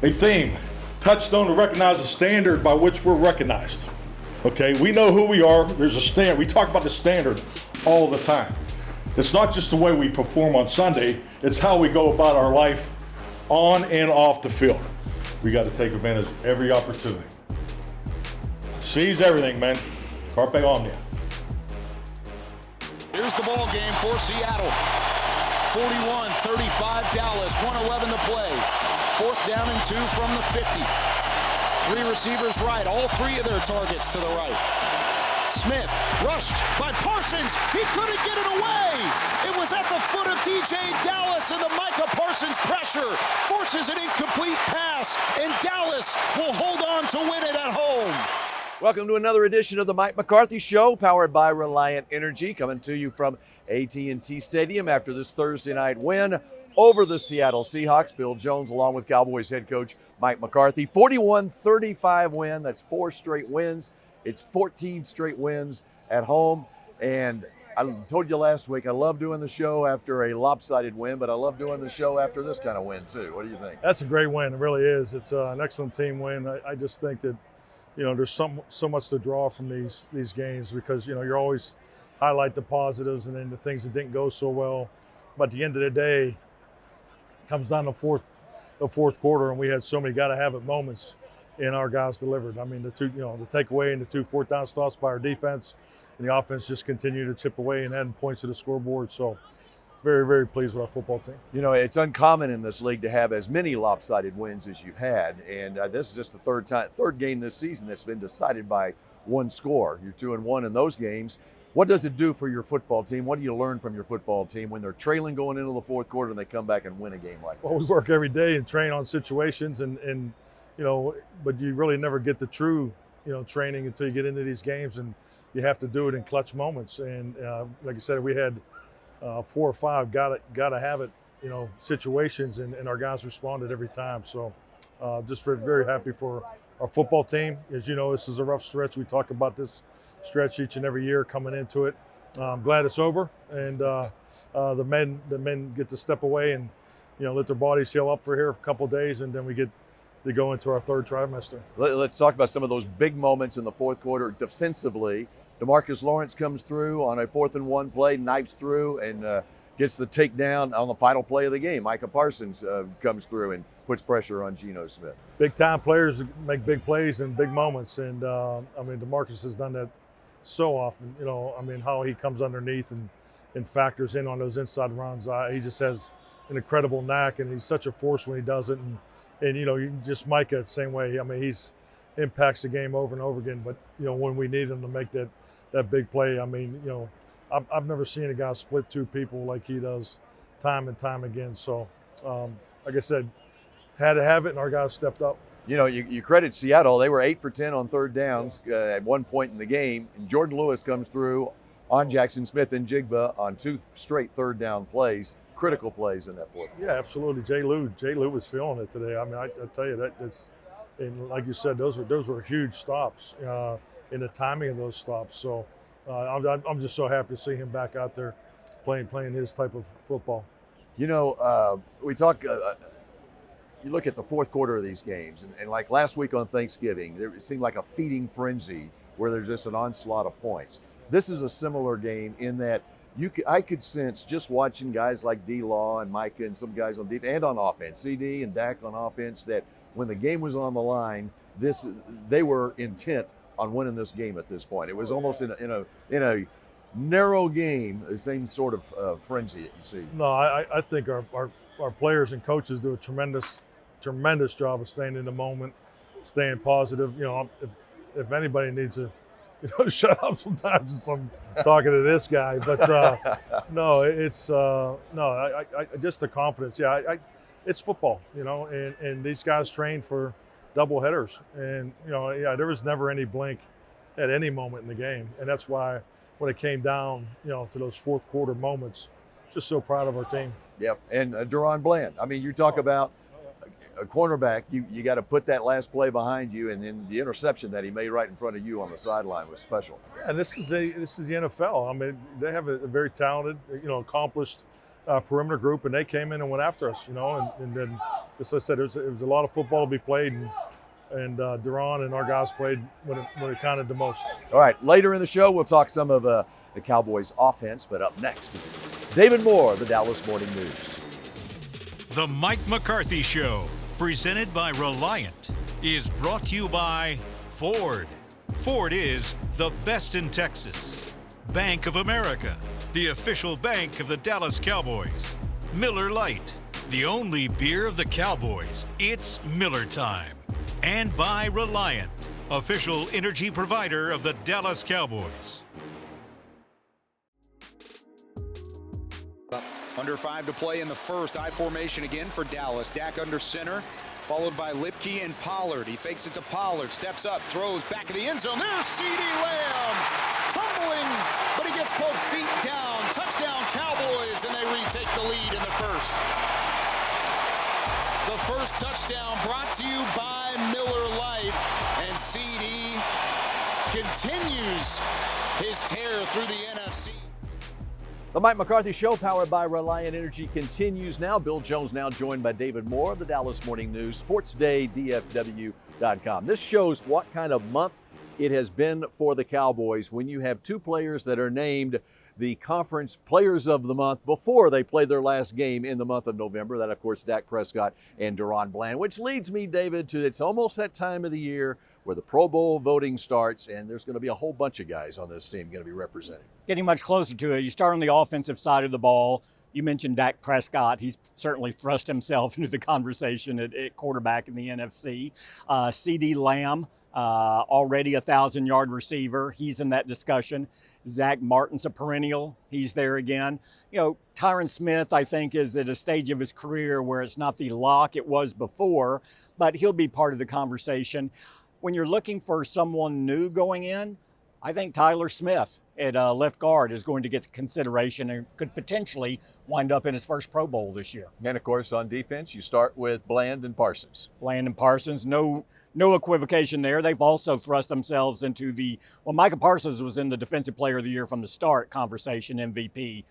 A theme, touchstone to recognize a standard by which we're recognized. Okay, we know who we are. There's a standard. We talk about the standard all the time. It's not just the way we perform on Sunday, it's how we go about our life on and off the field. We got to take advantage of every opportunity. Seize everything, man. Carpe omnia. Here's the ball game for Seattle. 41-35 Dallas, 1:11 to play. 4th down and 2 from the 50. 3 receivers right, all 3 of their targets to the right. Smith rushed by Parsons. He couldn't get it away. It was at the foot of DJ Dallas, and the Micah Parsons pressure forces an incomplete pass, and Dallas will hold on to win it at home. Welcome to another edition of the Mike McCarthy Show, powered by Reliant Energy, coming to you from AT&T Stadium after this Thursday night win over the Seattle Seahawks. Bill Jones along with Cowboys head coach Mike McCarthy. 41-35 win. That's 4 straight wins. It's 14 straight wins at home. And I told you last week, I love doing the show after a lopsided win, but I love doing the show after this kind of win too. What do you think? That's a great win. It really is. It's an excellent team win. I just think that, you know, there's so much to draw from these games because, you know, you're always highlight the positives and then the things that didn't go so well. But at the end of the day, it comes down to the fourth quarter, and we had so many gotta-have-it moments, and our guys delivered. I mean, the takeaway and the 2 4th down stops by our defense, and the offense just continued to chip away and adding points to the scoreboard. So very, very pleased with our football team. You know, it's uncommon in this league to have as many lopsided wins as you've had, and this is just the third game this season that's been decided by one score. You're 2-1 in those games. What does it do for your football team? What do you learn from your football team when they're trailing going into the fourth quarter and they come back and win a game like this? Well, we work every day and train on situations, and you know, but you really never get the true, you know, training until you get into these games, and you have to do it in clutch moments. And like I said, we had 4 or 5 gotta have it, you know, situations, and our guys responded every time. So just very, very happy for our football team. As you know, this is a rough stretch. We talk about this stretch each and every year coming into it. I'm glad it's over, and the men get to step away and, you know, let their bodies heal up for here for a couple of days, and then we get to go into our 3rd trimester. Let's talk about some of those big moments in the fourth quarter defensively. DeMarcus Lawrence comes through on a 4th and 1 play, knifes through, and gets the takedown on the final play of the game. Micah Parsons comes through and puts pressure on Geno Smith. Big-time players make big plays in big moments, and I mean, DeMarcus has done that so often. You know, I mean, how he comes underneath and factors in on those inside runs. He just has an incredible knack, and he's such a force when he does it. And you know, you just Micah the same way. I mean, he's impacts the game over and over again. But you know, when we need him to make that big play, I mean, you know, I've never seen a guy split 2 people like he does time and time again. So, like I said, had to have it, and our guys stepped up. You know, you credit Seattle. They were 8 for 10 on 3rd downs at one point in the game. And Jordan Lewis comes through on Jackson Smith and Jigba on 2 straight 3rd down plays, critical plays in that fourth. Yeah, absolutely. Jay Lou was feeling it today. I mean, I tell you, that's, and like you said, those were huge stops in the timing of those stops. So I'm just so happy to see him back out there playing his type of football. You know, we talk. You look at the fourth quarter of these games, and like last week on Thanksgiving, it seemed like a feeding frenzy where there's just an onslaught of points. This is a similar game in that I could sense just watching guys like D-Law and Micah and some guys on defense and on offense, CD and Dak on offense, that when the game was on the line, they were intent on winning this game at this point. It was almost in a narrow game, the same sort of frenzy that you see. No, I think our players and coaches do a tremendous job of staying in the moment, staying positive. You know, if anybody needs to, you know, shut up sometimes since I'm talking to this guy. But no, it's I just the confidence. Yeah, it's football, you know, and these guys train for double headers, and you know, yeah, there was never any blink at any moment in the game, and that's why when it came down, you know, to those fourth quarter moments, just so proud of our team. Yep, and Deron Bland. I mean, you talk about a cornerback, you got to put that last play behind you, and then the interception that he made right in front of you on the sideline was special. Yeah, and this is the NFL. I mean, they have a very talented, you know, accomplished perimeter group, and they came in and went after us, and then, as I said, it was a lot of football to be played, and Duran and our guys played when it counted the most. All right, later in the show, we'll talk some of the Cowboys offense, but up next is David Moore, the Dallas Morning News. The Mike McCarthy Show, presented by Reliant, is brought to you by Ford. Ford is the best in Texas. Bank of America, the official bank of the Dallas Cowboys. Miller Lite, the only beer of the Cowboys. It's Miller time. And by Reliant, official energy provider of the Dallas Cowboys. Under 5 to play in the first. I formation again for Dallas. Dak under center, followed by Lipke and Pollard. He fakes it to Pollard, steps up, throws back of the end zone. There's CeeDee Lamb, tumbling, but he gets both feet down. Touchdown Cowboys, and they retake the lead in the first. The first touchdown brought to you by Miller Lite, and CeeDee continues his tear through the NFC. The Mike McCarthy Show, powered by Reliant Energy, continues now. Bill Jones now joined by David Moore of the Dallas Morning News, SportsDayDFW.com. This shows what kind of month it has been for the Cowboys when you have two players that are named the Conference Players of the Month before they played their last game in the month of November. That, of course, Dak Prescott and Duran Bland, which leads me, David, to it's almost that time of the year where the Pro Bowl voting starts, and there's going to be a whole bunch of guys on this team going to be represented. Getting much closer to it. You start on the offensive side of the ball. You mentioned Dak Prescott. He's certainly thrust himself into the conversation at quarterback in the NFC. CeeDee Lamb, already a 1,000-yard receiver. He's in that discussion. Zach Martin's a perennial. He's there again. Tyron Smith, I think, is at a stage of his career where it's not the lock it was before, but he'll be part of the conversation. When you're looking for someone new going in, I think Tyler Smith at left guard is going to get consideration and could potentially wind up in his first Pro Bowl this year. And, of course, on defense, you start with Bland and Parsons. Bland and Parsons, no equivocation there. They've also thrust themselves into Micah Parsons was in the Defensive Player of the Year from the start conversation, MVP.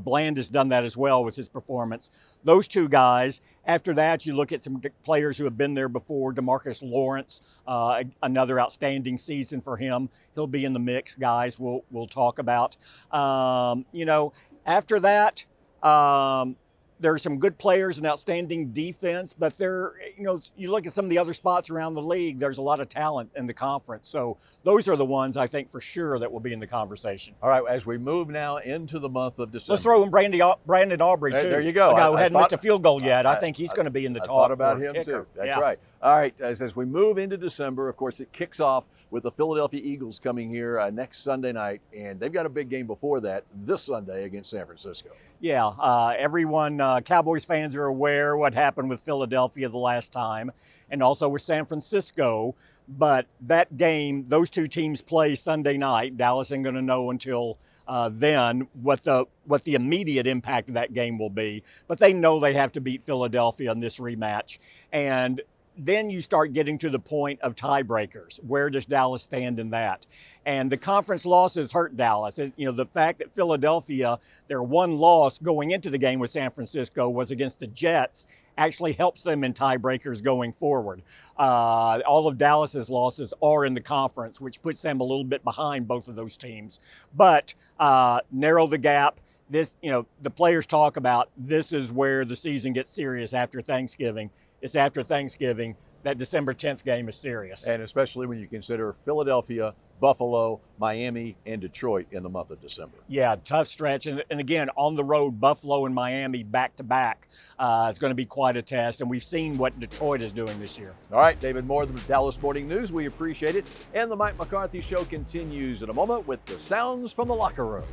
Bland has done that as well with his performance. Those two guys. After that, you look at some players who have been there before. DeMarcus Lawrence, another outstanding season for him. He'll be in the mix, guys. We'll talk about. After that, there are some good players and outstanding defense, but you look at some of the other spots around the league, there's a lot of talent in the conference. So those are the ones I think for sure that will be in the conversation. All right, as we move now into the month of December. Let's throw in Brandon Aubrey, too. There you go. A guy who hadn't missed a field goal yet. I think he's going to be in the talk. I thought about him, too. That's right. All right, as we move into December, of course, it kicks off with the Philadelphia Eagles coming here next Sunday night, and they've got a big game before that this Sunday against San Francisco. Yeah, everyone, Cowboys fans are aware what happened with Philadelphia the last time, and also with San Francisco. But that game, those two teams play Sunday night. Dallas isn't going to know until then what the immediate impact of that game will be. But they know they have to beat Philadelphia in this rematch. And then you start getting to the point of tiebreakers. Where does Dallas stand in that? And the conference losses hurt Dallas. The fact that Philadelphia, their one loss going into the game with San Francisco was against the Jets, actually helps them in tiebreakers going forward. All of Dallas's losses are in the conference, which puts them a little bit behind both of those teams. But narrow the gap. The players talk about this is where the season gets serious after Thanksgiving. It's after Thanksgiving. That December 10th game is serious. And especially when you consider Philadelphia, Buffalo, Miami, and Detroit in the month of December. Yeah, tough stretch. And again, on the road, Buffalo and Miami back-to-back. It's going to be quite a test. And we've seen what Detroit is doing this year. All right, David Moore of the Dallas Morning News. We appreciate it. And the Mike McCarthy Show continues in a moment with the sounds from the locker room.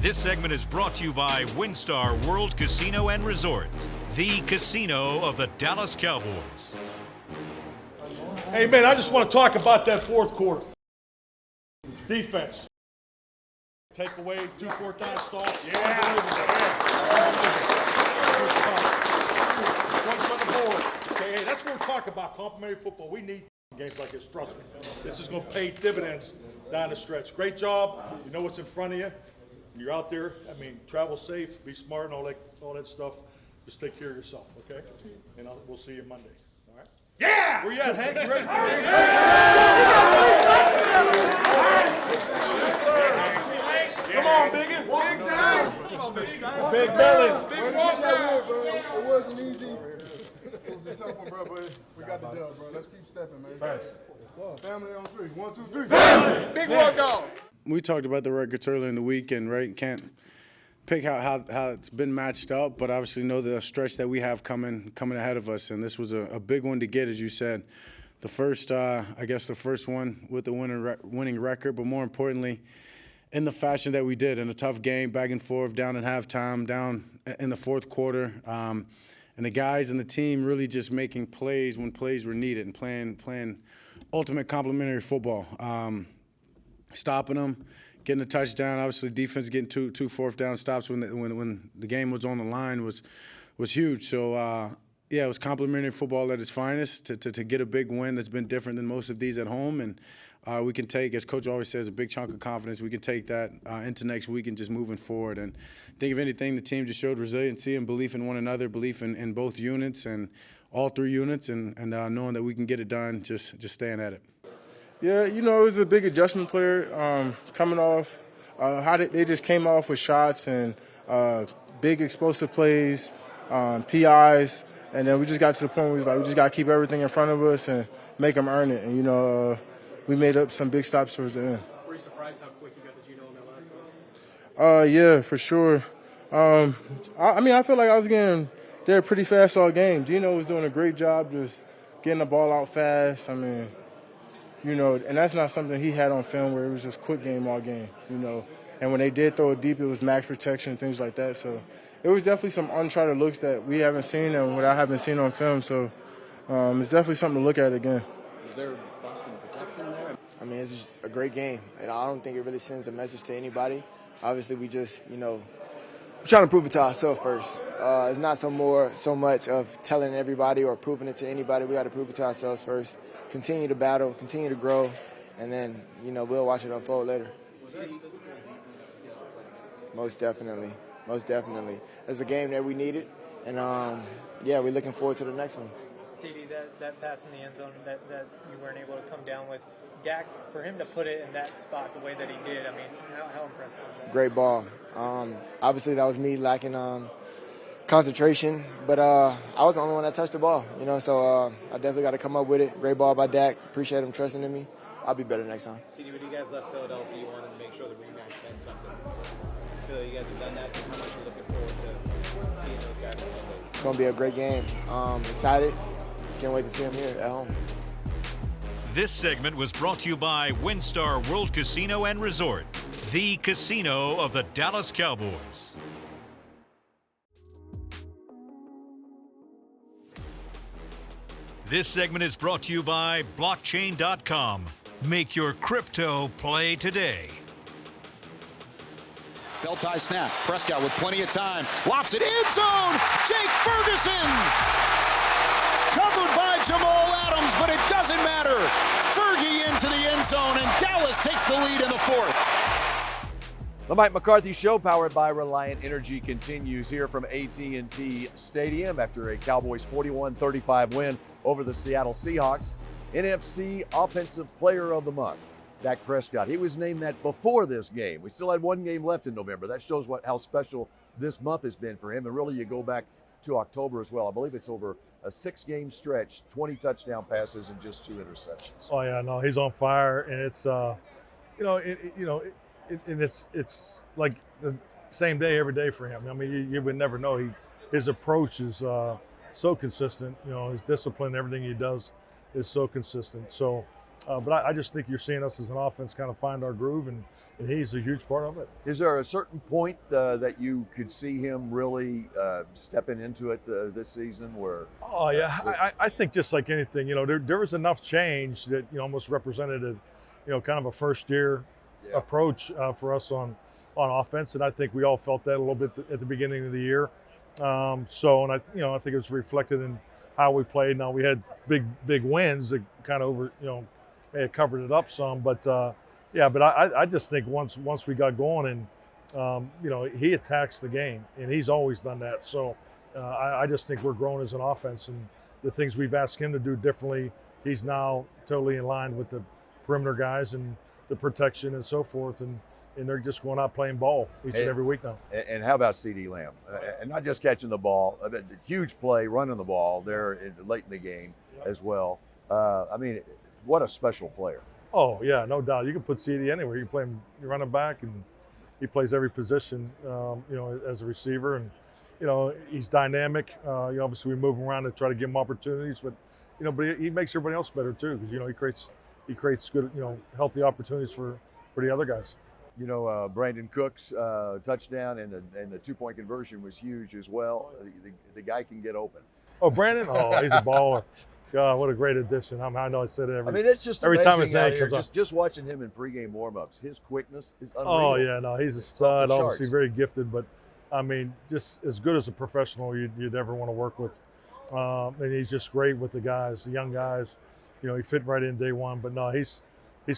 This segment is brought to you by WinStar World Casino and Resort, the casino of the Dallas Cowboys. Hey, man, I just want to talk about that fourth quarter. Defense. Take away 2 4-time stalls. Points on the board. Okay, hey, that's what we're talking about, complimentary football. We need games like this, trust me. This is going to pay dividends down the stretch. Great job. You know what's in front of you. You're out there. I mean, travel safe, be smart, and all that stuff. Just take care of yourself, okay? And we'll see you Monday. All right? Yeah! Where you at, Hank? You ready for it? Come on, Biggie. Big time. Big belly. Big walk down. It wasn't easy. It was a tough one, bro, but we got the dub, bro. Let's keep stepping, man. Thanks. Family on 3. 1, 2, 3. Family. Big walk dog. We talked about the records earlier in the weekend, right? Can't pick out how it's been matched up, but obviously know the stretch that we have coming ahead of us, and this was a big one to get, as you said. The first, I guess, the first one with the winning record, but more importantly, in the fashion that we did in a tough game, back and forth, down at halftime, down in the fourth quarter, and the guys and the team really just making plays when plays were needed and playing ultimate complimentary football. Stopping them, getting a touchdown. Obviously, defense getting two fourth down stops when the game was on the line was huge. So yeah, it was complimentary football at its finest to get a big win that's been different than most of these at home, and we can take, as Coach always says, a big chunk of confidence. We can take that into next week and just moving forward. And I think if anything, the team just showed resiliency and belief in one another, belief in both units and all three units, and knowing that we can get it done, just staying at it. Yeah, you know, it was a big adjustment player coming off. They just came off with shots and big explosive plays, PIs, and then we just got to the point where we just got to keep everything in front of us and make them earn it. And, you know, we made up some big stops towards the end. Were you surprised how quick you got the Gino in that last one? Yeah, for sure. I mean, I feel like I was getting there pretty fast all game. Gino was doing a great job just getting the ball out fast. I mean, you know, and that's not something he had on film where it was just quick game all game, you know. And when they did throw it deep, it was max protection and things like that. So it was definitely some uncharted looks that we haven't seen and what I haven't seen on film. So it's definitely something to look at again. Was there busting protection there? I mean, it's just a great game. And I don't think it really sends a message to anybody. Obviously, we just, you know, we're trying to prove it to ourselves first. It's not so much of telling everybody or proving it to anybody. We got to prove it to ourselves first. Continue to battle, continue to grow, and then, you know, we'll watch it unfold later. Most definitely. Most definitely. It's a game that we needed, and, yeah, we're looking forward to the next one. TD, that pass in the end zone that you weren't able to come down with, Dak, for him to put it in that spot the way that he did, I mean, how impressive was that? Great ball. Obviously, that was me lacking concentration, but I was the only one that touched the ball, you know, so I definitely got to come up with it. Great ball by Dak. Appreciate him trusting in me. I'll be better next time. CD, when you guys left Philadelphia, you wanted to make sure the rematch meant something. I feel like you guys have done that. How much are you looking forward to seeing those guys on Monday? It's going to be a great game. Excited. Can't wait to see him here at home. This segment was brought to you by WinStar World Casino and Resort, the casino of the Dallas Cowboys. This segment is brought to you by Blockchain.com. Make your crypto play today. Belt tie snap. Prescott with plenty of time. Lofts it end zone. Jake Ferguson. Covered by Jamal Adams, but it doesn't matter. Fergie into the end zone, and Dallas takes the lead in the fourth. The Mike McCarthy Show, powered by Reliant Energy, continues here from AT&T Stadium after a Cowboys 41-35 win over the Seattle Seahawks. NFC Offensive Player of the Month, Dak Prescott. He was named that before this game. We still had one game left in November. That shows how special this month has been for him. And really, you go back to October as well. I believe it's over a 6-game stretch, 20 touchdown passes and just 2 interceptions. Oh yeah, no, he's on fire, and it's and it's like the same day every day for him. I mean, you would never know. His approach is so consistent. You know, his discipline, everything he does is so consistent. So, but I just think you're seeing us as an offense kind of find our groove, and he's a huge part of it. Is there a certain point that you could see him really stepping into it this season? Where? Oh yeah, I think just like anything, you know, there was enough change that almost represented kind of a first year approach for us on offense, and I think we all felt that a little bit at the beginning of the year. And I think it's reflected in how we played. Now we had big wins that kind of may have covered it up some, but I just think once we got going and he attacks the game, and he's always done that. So I just think we're growing as an offense, and the things we've asked him to do differently, he's now totally in line with the perimeter guys and the protection and so forth, and they're just going out playing ball each and every week now. And how about CeeDee Lamb? And not just catching the ball, a huge play running the ball there late in the game as well. What a special player. Oh, yeah, no doubt. You can put CeeDee anywhere. You can play him running back, and he plays every position, as a receiver. And, he's dynamic. Obviously, we move him around to try to give him opportunities, but he makes everybody else better too, because, he creates good, healthy opportunities for the other guys. Brandon Cook's touchdown and the 2-point conversion was huge as well. The guy can get open. Oh, Brandon? Oh, he's a baller. God, what a great addition. I know I said it it's just every time his amazing out name here. comes up. Just watching him in pregame warm-ups. His quickness is unreal. Oh, yeah, no, he's a stud. the Obviously charts. very gifted, but, just as good as a professional you'd ever want to work with. And he's just great with the guys, the young guys. He fit right in day one, but no, he's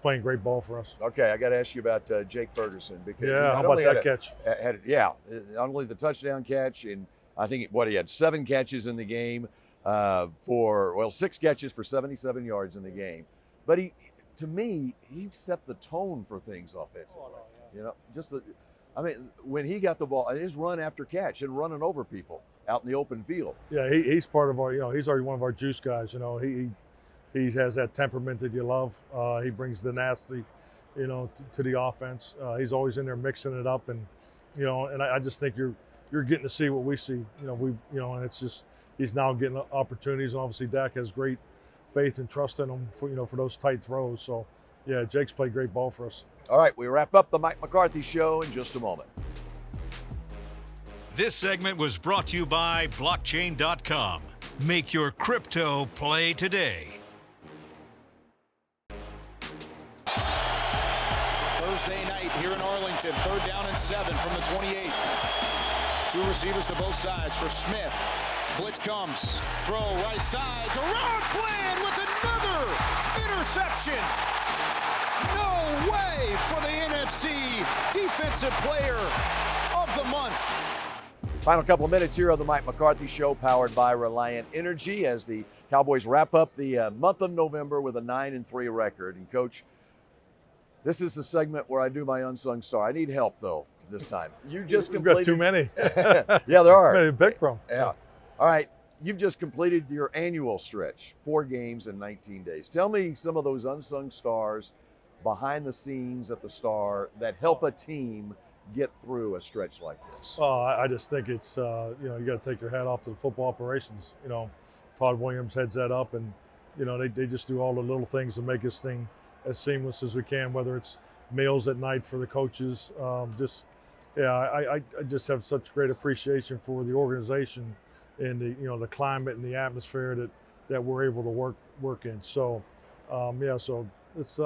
playing great ball for us. Okay, I got to ask you about Jake Ferguson, because Yeah, how about that catch? Not only the touchdown catch, and I think he had 7 catches in the game 6 catches for 77 yards in the game. But he set the tone for things offensively. When he got the ball, his run after catch and running over people out in the open field. Yeah, he's part of our. He's already one of our juice guys. He has that temperament that you love. He brings the nasty, to the offense. He's always in there mixing it up, and I just think you're getting to see what we see. And it's just he's now getting opportunities. And obviously, Dak has great faith and trust in him for those tight throws. So, yeah, Jake's played great ball for us. All right, we wrap up the Mike McCarthy Show in just a moment. This segment was brought to you by blockchain.com. Make your crypto play today. Thursday night here in Arlington, 3rd down and 7 from the 28. 2 receivers to both sides for Smith. Blitz comes, throw right side to Ron Bland with another interception. No way for the NFC Defensive Player of the Month. Final couple of minutes here of the Mike McCarthy Show, powered by Reliant Energy, as the Cowboys wrap up the month of November with a 9-3 record. And Coach, this is the segment where I do my unsung star. I need help though this time. You just completed. You've got too many. Yeah, there are. Many to pick from. Yeah. All right. You've just completed your annual stretch, 4 games in 19 days. Tell me some of those unsung stars behind the scenes at the Star that help a team get through a stretch like this. Oh, I just think it's, you got to take your hat off to the football operations. Todd Williams heads that up, and, they just do all the little things to make this thing as seamless as we can, whether it's meals at night for the coaches. I just have such great appreciation for the organization and the climate and the atmosphere that we're able to work in. So, so it's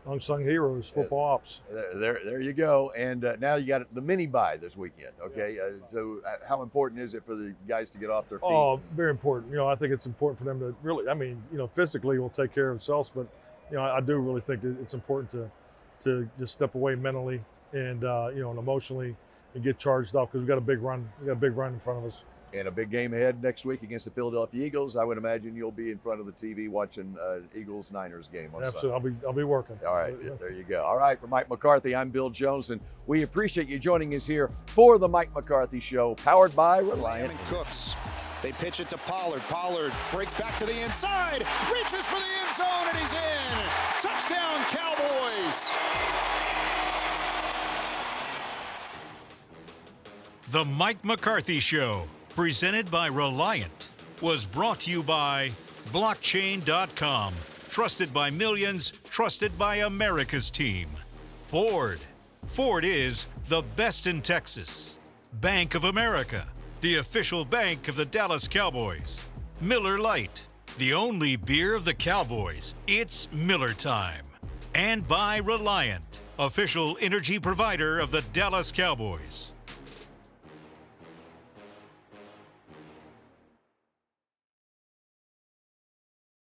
unsung heroes, football ops. There you go. And now you got the mini bye this weekend. Okay, so how important is it for the guys to get off their feet? Oh, very important. I think it's important for them to really. Physically will take care of themselves, but I do really think that it's important to just step away mentally and and emotionally and get charged up, because we got a big run. We got a big run in front of us. And a big game ahead next week against the Philadelphia Eagles. I would imagine you'll be in front of the TV watching Eagles-Niners game on Sunday. Absolutely, I'll be working. All right, there you go. All right, for Mike McCarthy, I'm Bill Jones, and we appreciate you joining us here for the Mike McCarthy Show, powered by Reliant. Cooks. They pitch it to Pollard. Pollard breaks back to the inside, reaches for the end zone, and he's in. Touchdown, Cowboys. The Mike McCarthy Show, presented by Reliant, was brought to you by blockchain.com. Trusted by millions, trusted by America's team. Ford. Ford is the best in Texas. Bank of America, the official bank of the Dallas Cowboys. Miller Lite, the only beer of the Cowboys. It's Miller time. And by Reliant, official energy provider of the Dallas Cowboys.